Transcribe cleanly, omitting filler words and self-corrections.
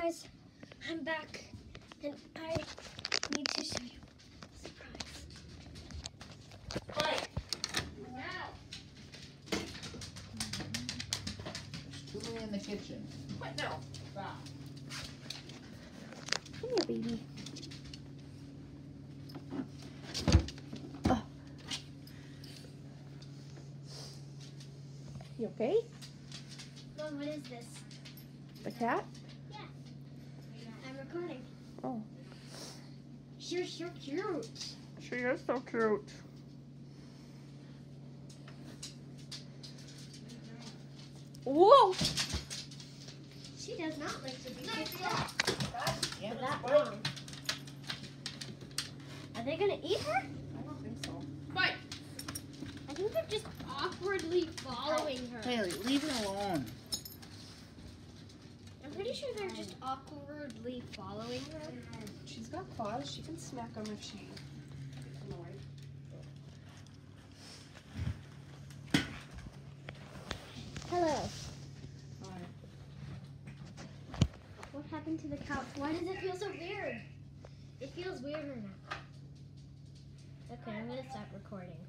guys, I'm back, and I need to show you a surprise. Quiet. Now. There's too many in the kitchen. What? No. Stop. Come here, baby. You okay? Mom, what is this? The cat? Yeah. I'm recording. Oh. You're so cute. She is so cute. Whoa! She does not like to be picked Yeah, for that quiet. long. Are they gonna eat her? I don't think so. I think they're just awkwardly following her. Haley, leave her alone. I'm pretty sure they're just awkwardly following her. She's got claws. She can smack them if she gets annoyed. Hello. Hi. What happened to the couch? Why does it feel so weird? It feels weirder now. Okay, I'm gonna stop recording.